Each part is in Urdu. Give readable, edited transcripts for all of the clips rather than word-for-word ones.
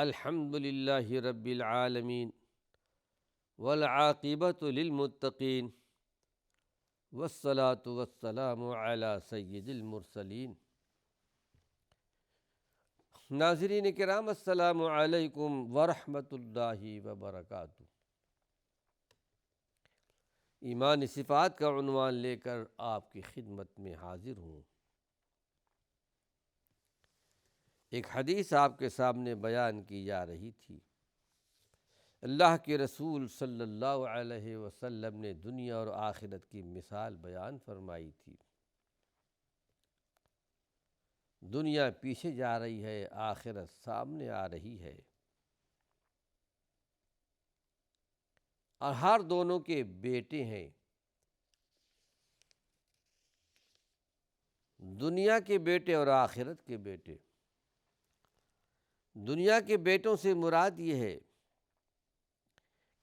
الحمد للہ رب العالمین والعاقبۃ للمتقین والصلاة والسلام علی سید المرسلین۔ ناظرین کرام، السلام علیکم ورحمۃ اللہ وبرکاتہ۔ ایمان صفات کا عنوان لے کر آپ کی خدمت میں حاضر ہوں۔ ایک حدیث آپ کے سامنے بیان کی جا رہی تھی۔ اللہ کے رسول صلی اللہ علیہ وسلم نے دنیا اور آخرت کی مثال بیان فرمائی تھی۔ دنیا پیچھے جا رہی ہے، آخرت سامنے آ رہی ہے، اور ہر دونوں کے بیٹے ہیں۔ دنیا کے بیٹے اور آخرت کے بیٹے۔ دنیا کے بیٹوں سے مراد یہ ہے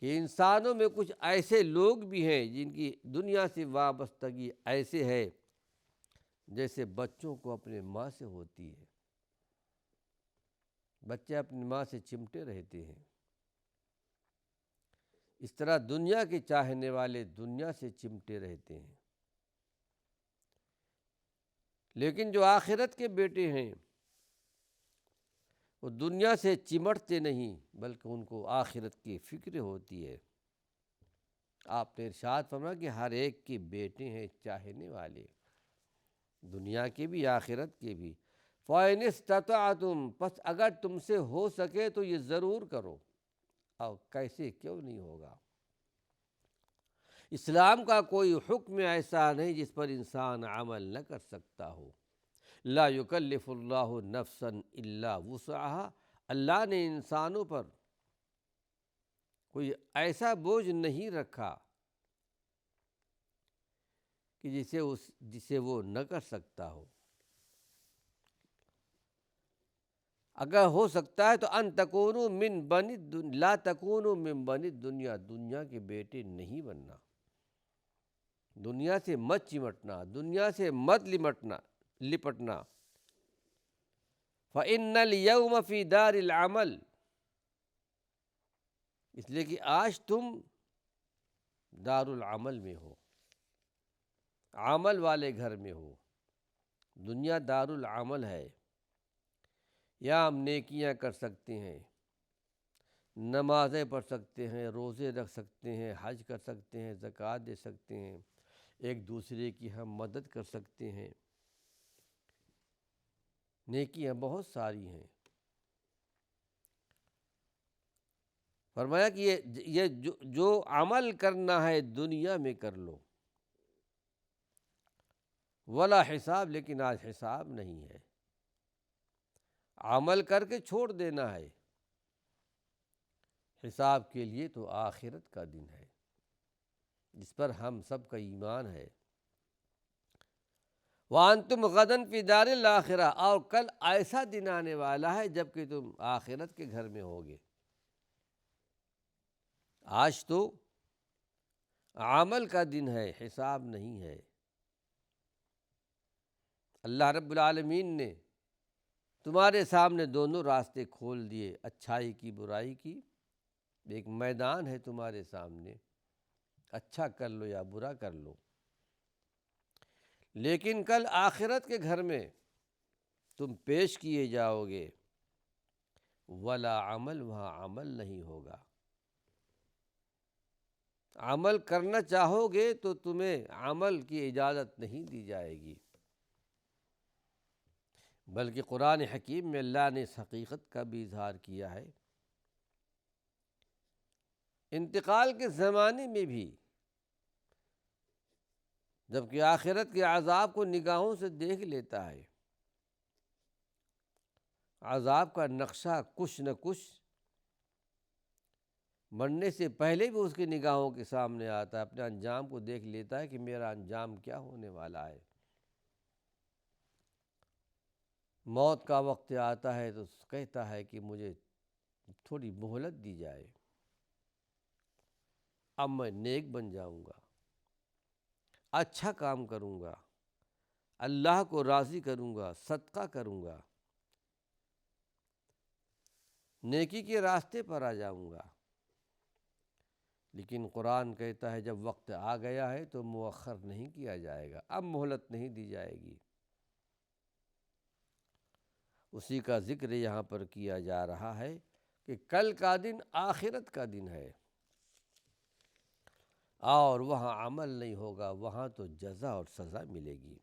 کہ انسانوں میں کچھ ایسے لوگ بھی ہیں جن کی دنیا سے وابستگی ایسے ہے جیسے بچوں کو اپنے ماں سے ہوتی ہے۔ بچے اپنی ماں سے چمٹے رہتے ہیں، اس طرح دنیا کے چاہنے والے دنیا سے چمٹے رہتے ہیں۔ لیکن جو آخرت کے بیٹے ہیں وہ دنیا سے چمٹتے نہیں، بلکہ ان کو آخرت کی فکر ہوتی ہے۔ آپ نے ارشاد فرمایا کہ ہر ایک کے بیٹے ہیں چاہنے والے، دنیا کے بھی آخرت کے بھی۔ فَإِنِ اسْتَطَعْتُمْ، پس اگر تم سے ہو سکے تو یہ ضرور کرو۔ اور کیسے کیوں نہیں ہوگا؟ اسلام کا کوئی حکم ایسا نہیں جس پر انسان عمل نہ کر سکتا ہو۔ لا یکلف اللہ نفسا الا وسعها، اللہ نے انسانوں پر کوئی ایسا بوجھ نہیں رکھا کہ جسے وہ نہ کر سکتا ہو۔ اگر ہو سکتا ہے تو ان تکونوا من بنی لا تکونوا من بنی دنیا، دنیا کے بیٹے نہیں بننا، دنیا سے مت چمٹنا، دنیا سے مت لپٹنا۔ فَإِنَّ الْيَوْمَ فِي دَارِ الْعَمَلِ، اس لیے کہ آج تم دار العمل میں ہو، عمل والے گھر میں ہو۔ دنیا دار العمل ہے، یہاں ہم نیکیاں کر سکتے ہیں، نمازیں پڑھ سکتے ہیں، روزے رکھ سکتے ہیں، حج کر سکتے ہیں، زکوٰۃ دے سکتے ہیں، ایک دوسرے کی ہم مدد کر سکتے ہیں۔ نیکیاں بہت ساری ہیں۔ فرمایا کہ یہ جو عمل کرنا ہے دنیا میں کر لو، ولا حساب، لیکن آج حساب نہیں ہے۔ عمل کر کے چھوڑ دینا ہے، حساب کے لیے تو آخرت کا دن ہے جس پر ہم سب کا ایمان ہے۔ وَأَنْتُمْ غَدًا فِي دَارِ الْآخِرَةِ، اور کل ایسا دن آنے والا ہے جب کہ تم آخرت کے گھر میں ہوگے۔ آج تو عمل کا دن ہے، حساب نہیں ہے۔ اللہ رب العالمین نے تمہارے سامنے دونوں راستے کھول دیے، اچھائی کی برائی کی۔ ایک میدان ہے تمہارے سامنے، اچھا کر لو یا برا کر لو۔ لیکن کل آخرت کے گھر میں تم پیش کیے جاؤ گے، ولا عمل، وہاں عمل نہیں ہوگا۔ عمل کرنا چاہو گے تو تمہیں عمل کی اجازت نہیں دی جائے گی، بلکہ قرآن حکیم میں اللہ نے اس حقیقت کا بھی اظہار کیا ہے۔ انتقال کے زمانے میں بھی جبکہ آخرت کے عذاب کو نگاہوں سے دیکھ لیتا ہے، عذاب کا نقشہ کچھ نہ کچھ مرنے سے پہلے بھی اس کی نگاہوں کے سامنے آتا ہے، اپنے انجام کو دیکھ لیتا ہے کہ میرا انجام کیا ہونے والا ہے۔ موت کا وقت آتا ہے تو کہتا ہے کہ مجھے تھوڑی مہلت دی جائے، اب میں نیک بن جاؤں گا، اچھا کام کروں گا، اللہ کو راضی کروں گا، صدقہ کروں گا۔ نیکی کے راستے پر آ جاؤں گا۔ لیکن قرآن کہتا ہے جب وقت آ گیا ہے تو مؤخر نہیں کیا جائے گا، اب مہلت نہیں دی جائے گی۔ اسی کا ذکر یہاں پر کیا جا رہا ہے کہ کل کا دن آخرت کا دن ہے، اور وہاں عمل نہیں ہوگا، وہاں تو جزا اور سزا ملے گی۔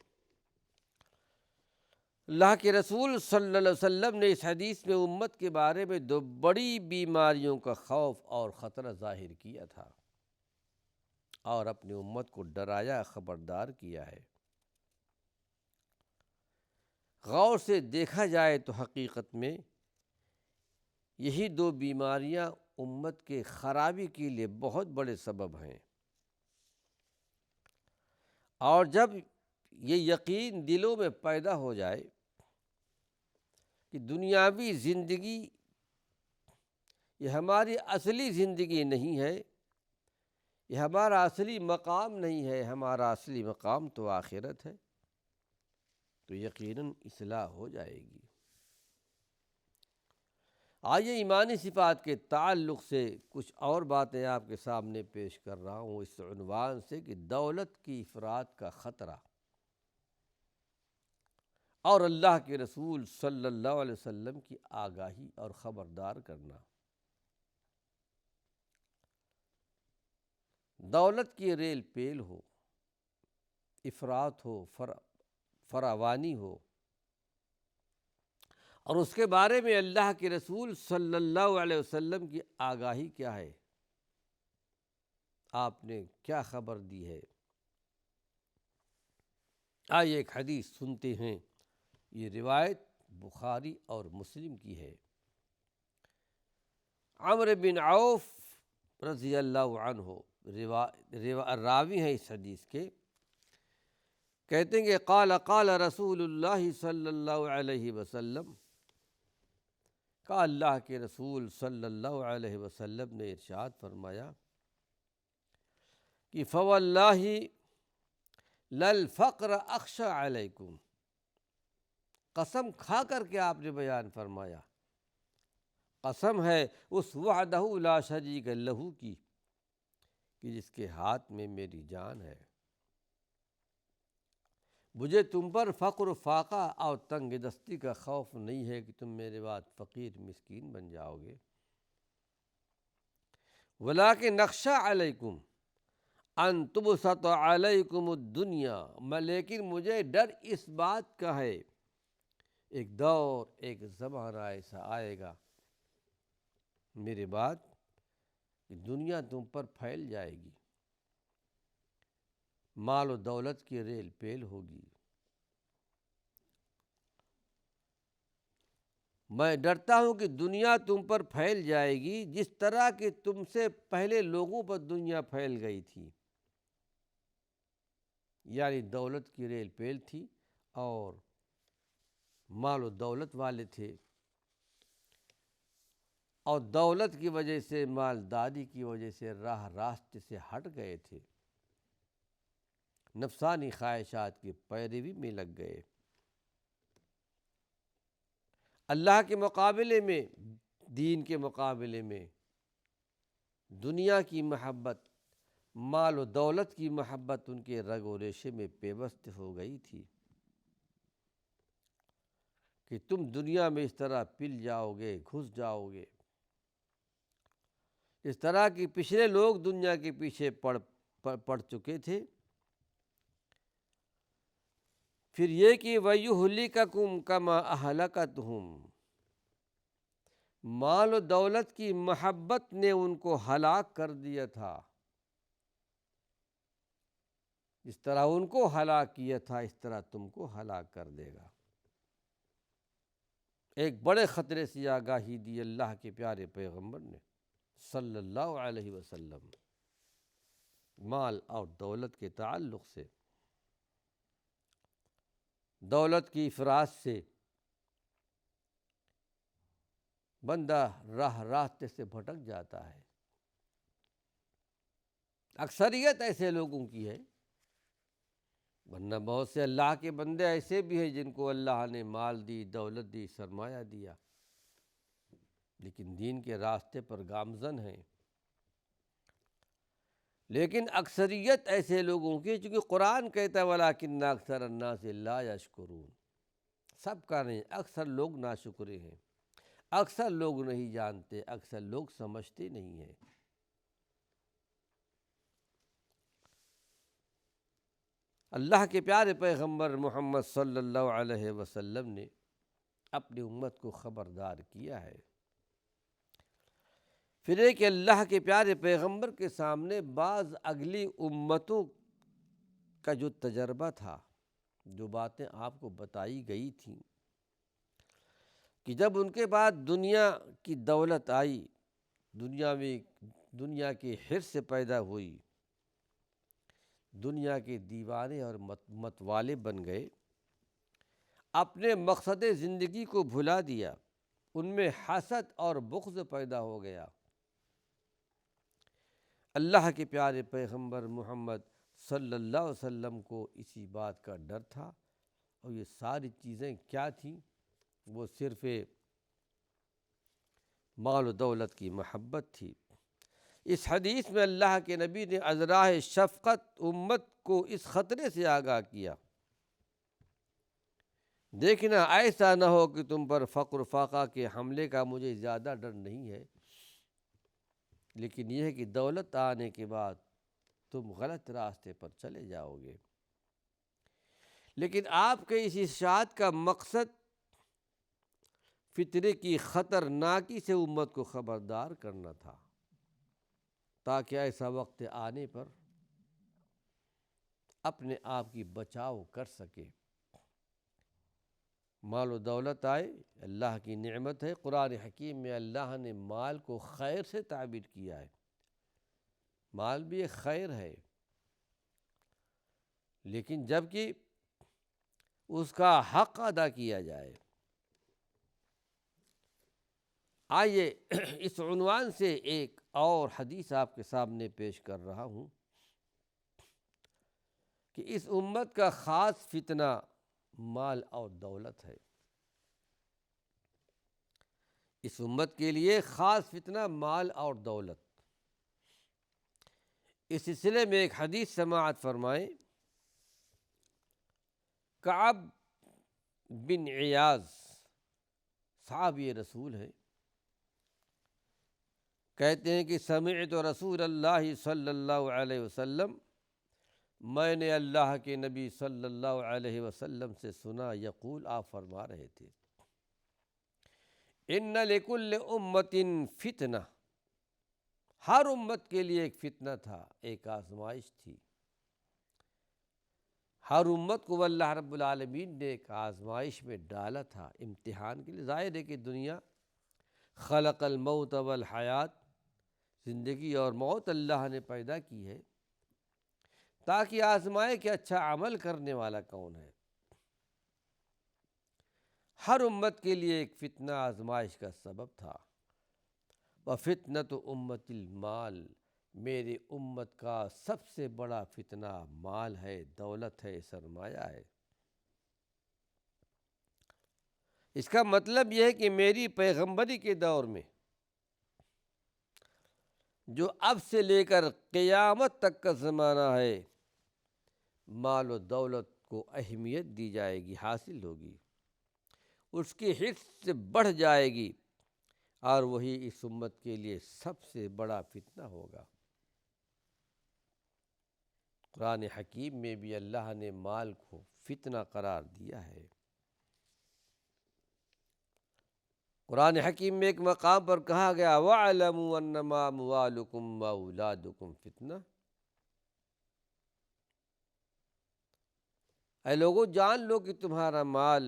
اللہ کے رسول صلی اللہ علیہ وسلم نے اس حدیث میں امت کے بارے میں دو بڑی بیماریوں کا خوف اور خطرہ ظاہر کیا تھا، اور اپنی امت کو ڈرایا، خبردار کیا ہے۔ غور سے دیکھا جائے تو حقیقت میں یہی دو بیماریاں امت کے خرابی کے لیے بہت بڑے سبب ہیں، اور جب یہ یقین دلوں میں پیدا ہو جائے کہ دنیاوی زندگی یہ ہماری اصلی زندگی نہیں ہے، یہ ہمارا اصلی مقام نہیں ہے، ہمارا اصلی مقام تو آخرت ہے، تو یقیناً اصلاح ہو جائے گی۔ آئیے ایمانی صفات کے تعلق سے کچھ اور باتیں آپ کے سامنے پیش کر رہا ہوں اس عنوان سے کہ دولت کی افراط کا خطرہ، اور اللہ کے رسول صلی اللہ علیہ وسلم کی آگاہی اور خبردار کرنا۔ دولت کی ریل پیل ہو، افراط ہو، فراوانی ہو، اور اس کے بارے میں اللہ کے رسول صلی اللہ علیہ وسلم کی آگاہی کیا ہے، آپ نے کیا خبر دی ہے۔ آئیے ایک حدیث سنتے ہیں، یہ روایت بخاری اور مسلم کی ہے۔ عمرو بن عوف رضی اللہ عنہ راوی ہیں اس حدیث کے، کہتے ہیں کہ قال رسول اللہ صلی اللہ علیہ وسلم، کہ اللہ کے رسول صلی اللہ علیہ وسلم نے ارشاد فرمایا کہ فواللہ للفقر اخشى علیکم، قسم کھا کر کے آپ نے بیان فرمایا، قسم ہے اس وحدہ لا شریک لہ کی کہ جس کے ہاتھ میں میری جان ہے، مجھے تم پر فقر و فاقہ اور تنگ دستی کا خوف نہیں ہے کہ تم میرے بعد فقیر مسکین بن جاؤ گے، ولیکن نخشى علیکم ان تبسط علیکم الدنیا، لیکن مجھے ڈر اس بات کا ہے، ایک دور ایک زمانہ ایسا آئے گا میرے بعد کہ دنیا تم پر پھیل جائے گی، مال و دولت کی ریل پیل ہوگی، میں ڈرتا ہوں کہ دنیا تم پر پھیل جائے گی جس طرح کہ تم سے پہلے لوگوں پر دنیا پھیل گئی تھی، یعنی دولت کی ریل پیل تھی اور مال و دولت والے تھے، اور دولت کی وجہ سے، مالداری کی وجہ سے راہ راستے سے ہٹ گئے تھے، نفسانی خواہشات کی پیروی میں لگ گئے، اللہ کے مقابلے میں، دین کے مقابلے میں دنیا کی محبت، مال و دولت کی محبت ان کے رگ و ریشے میں پیوست ہو گئی تھی کہ تم دنیا میں اس طرح پل جاؤ گے، گھس جاؤ گے، اس طرح کہ پچھلے لوگ دنیا کے پیچھے پڑ چکے تھے۔ پھر یہ کہ وَيُهْلِكَكُمْ كَمَا أَهْلَكَتْهُمْ، مال و دولت کی محبت نے ان کو ہلاک کر دیا تھا، جس طرح ان کو ہلاک کیا تھا اس طرح تم کو ہلاک کر دے گا۔ ایک بڑے خطرے سے آگاہی دی اللہ کے پیارے پیغمبر نے صلی اللہ علیہ وسلم، مال اور دولت کے تعلق سے۔ دولت کی افراط سے بندہ راہ راستے سے بھٹک جاتا ہے، اکثریت ایسے لوگوں کی ہے، ورنہ بہت سے اللہ کے بندے ایسے بھی ہیں جن کو اللہ نے مال دی، دولت دی، سرمایہ دیا، لیکن دین کے راستے پر گامزن ہیں۔ لیکن اکثریت ایسے لوگوں کی، چونکہ قرآن کہتا ہے وَلَٰكِنَّ أَكْثَرَ النَّاسِ لَا يَشْكُرُونَ، سب کا نہیں، اکثر لوگ ناشکرے ہیں، اکثر لوگ نہیں جانتے، اکثر لوگ سمجھتے نہیں ہیں۔ اللہ کے پیارے پیغمبر محمد صلی اللہ علیہ وسلم نے اپنی امت کو خبردار کیا ہے۔ پھر ایک اللہ کے پیارے پیغمبر کے سامنے بعض اگلی امتوں کا جو تجربہ تھا، جو باتیں آپ کو بتائی گئی تھیں، کہ جب ان کے بعد دنیا کی دولت آئی، دنیا کی حرص پیدا ہوئی، دنیا کے دیوانے اور متوالے بن گئے، اپنے مقصد زندگی کو بھلا دیا، ان میں حسد اور بغض پیدا ہو گیا۔ اللہ کے پیارے پیغمبر محمد صلی اللہ علیہ وسلم کو اسی بات کا ڈر تھا، اور یہ ساری چیزیں کیا تھیں؟ وہ صرف مال و دولت کی محبت تھی۔ اس حدیث میں اللہ کے نبی نے ازراہ شفقت امت کو اس خطرے سے آگاہ کیا، دیکھنا ایسا نہ ہو کہ تم پر فقر و فاقہ کے حملے کا مجھے زیادہ ڈر نہیں ہے، لیکن یہ ہے کہ دولت آنے کے بعد تم غلط راستے پر چلے جاؤ گے۔ لیکن آپ کے اس ارشاد کا مقصد فطرے کی خطرناکی سے امت کو خبردار کرنا تھا، تاکہ ایسا وقت آنے پر اپنے آپ کی بچاؤ کر سکے۔ مال و دولت آئے، اللہ کی نعمت ہے۔ قرآن حکیم میں اللہ نے مال کو خیر سے تعبیر کیا ہے، مال بھی ایک خیر ہے، لیکن جب کہ اس کا حق ادا کیا جائے۔ آئیے اس عنوان سے ایک اور حدیث آپ کے سامنے پیش کر رہا ہوں کہ اس امت کا خاص فتنہ مال اور دولت ہے۔ اس امت کے لیے خاص فتنہ مال اور دولت۔ اس سلسلے میں ایک حدیث سماعت فرمائیں۔ کعب بن عیاض صحابی رسول ہے، کہتے ہیں کہ سمعت رسول اللہ صلی اللہ علیہ وسلم، میں نے اللہ کے نبی صلی اللہ علیہ وسلم سے سنا، یقول، آپ فرما رہے تھے، ان لکل امت فتنہ، ہر امت کے لیے ایک فتنہ تھا، ایک آزمائش تھی۔ ہر امت کو اللہ رب العالمین نے ایک آزمائش میں ڈالا تھا، امتحان کے لیے۔ ظاہر ہے کہ دنیا خلق الموت والحیات، زندگی اور موت اللہ نے پیدا کی ہے تاکہ آزمائے کہ اچھا عمل کرنے والا کون ہے۔ ہر امت کے لیے ایک فتنہ آزمائش کا سبب تھا۔ وَفِتْنَةُ أُمَّتِ الْمَالِ، میری امت کا سب سے بڑا فتنہ مال ہے، دولت ہے، سرمایہ ہے۔ اس کا مطلب یہ ہے کہ میری پیغمبری کے دور میں جو اب سے لے کر قیامت تک کا زمانہ ہے، مال و دولت کو اہمیت دی جائے گی، حاصل ہوگی، اس کی حرص سے بڑھ جائے گی، اور وہی اس امت کے لیے سب سے بڑا فتنہ ہوگا۔ قرآن حکیم میں بھی اللہ نے مال کو فتنہ قرار دیا ہے۔ قرآن حکیم میں ایک مقام پر کہا گیا وَاعْلَمُوا أَنَّمَا أَمْوَالُكُمْ وَأَوْلَادُكُمْ فِتْنَةٌ، اے لوگو جان لو کہ تمہارا مال،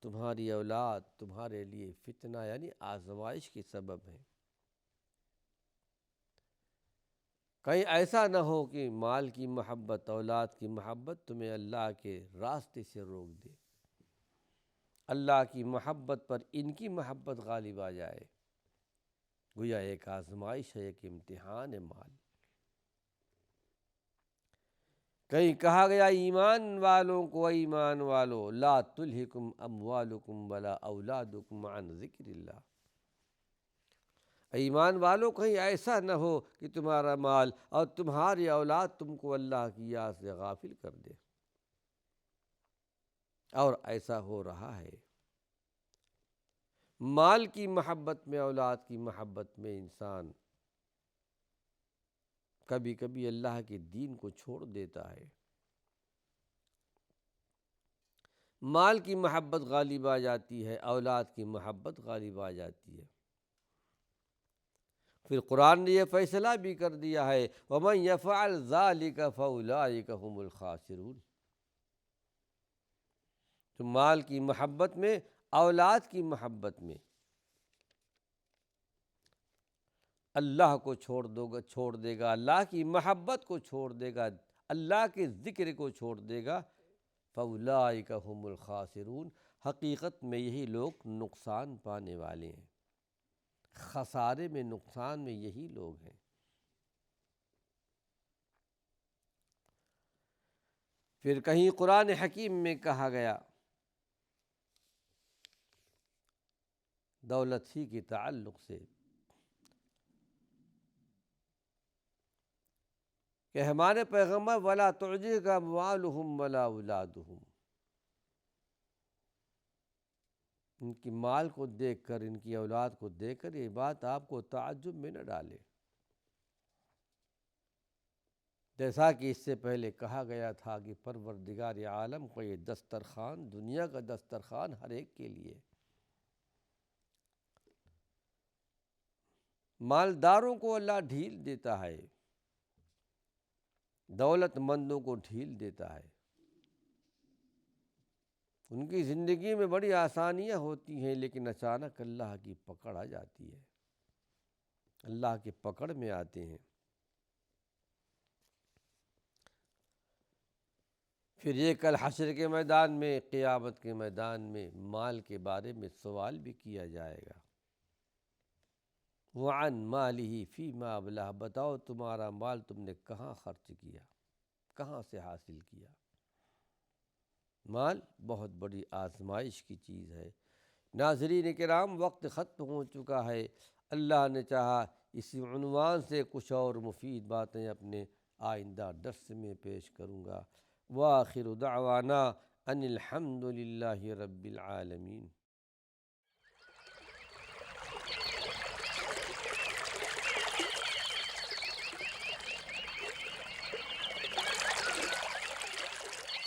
تمہاری اولاد تمہارے لیے فتنہ یعنی آزمائش کی سبب ہے۔ کہیں ایسا نہ ہو کہ مال کی محبت، اولاد کی محبت تمہیں اللہ کے راستے سے روک دے، اللہ کی محبت پر ان کی محبت غالب آ جائے۔ گویا ایک آزمائش ہے، ایک امتحان ہے مال۔ کہیں کہا گیا ایمان والوں کو، ایمان والو لا تلہکم اموالکم ولا اولادکم عن ذکر اللہ، ایمان والوں کہیں ایسا نہ ہو کہ تمہارا مال اور تمہاری اولاد تم کو اللہ کی یاد سے غافل کر دے، اور ایسا ہو رہا ہے۔ مال کی محبت میں، اولاد کی محبت میں انسان کبھی کبھی اللہ کے دین کو چھوڑ دیتا ہے۔ مال کی محبت غالب آ جاتی ہے، اولاد کی محبت غالب آ جاتی ہے۔ پھر قرآن نے یہ فیصلہ بھی کر دیا ہے وَمَن يَفْعَلْ ذَلِكَ فَأُولَٰئِكَ هُمُ الْخَاسِرُونَ۔ تو مال کی محبت میں، اولاد کی محبت میں اللہ کو چھوڑ دے گا، اللہ کی محبت کو چھوڑ دے گا، اللہ کے ذکر کو چھوڑ دے گا، فَأُولَٰئِكَ هُمُ الْخَاسِرُونَ، حقیقت میں یہی لوگ نقصان پانے والے ہیں، خسارے میں، نقصان میں یہی لوگ ہیں۔ پھر کہیں قرآن حکیم میں کہا گیا دولت ہی کے تعلق سے کہ ہمارے پیغمبر وَلَا تُعْجِبْكَ أَمْوَالُهُمْ وَلَا أَوْلَادُهُمْ، ان کی مال کو دیکھ کر، ان کی اولاد کو دیکھ کر یہ بات آپ کو تعجب میں نہ ڈالے، جیسا کہ اس سے پہلے کہا گیا تھا کہ پروردگار عالم کو یہ دسترخوان، دنیا کا دسترخوان ہر ایک کے لیے، مالداروں کو اللہ ڈھیل دیتا ہے، دولت مندوں کو ڈھیل دیتا ہے، ان کی زندگی میں بڑی آسانیاں ہوتی ہیں، لیکن اچانک اللہ کی پکڑ آ جاتی ہے، اللہ کی پکڑ میں آتے ہیں۔ پھر یہ کل حشر کے میدان میں، قیامت کے میدان میں مال کے بارے میں سوال بھی کیا جائے گا۔ وَعَنْ مَالِهِ فِيمَا أَبْلَاهُ، بتاؤ تمہارا مال تم نے کہاں خرچ کیا، کہاں سے حاصل کیا۔ مال بہت بڑی آزمائش کی چیز ہے۔ ناظرین کرام، وقت ختم ہو چکا ہے، اللہ نے چاہا اسی عنوان سے کچھ اور مفید باتیں اپنے آئندہ درس میں پیش کروں گا۔ وآخر دعوانا ان الحمد للہ رب العالمین۔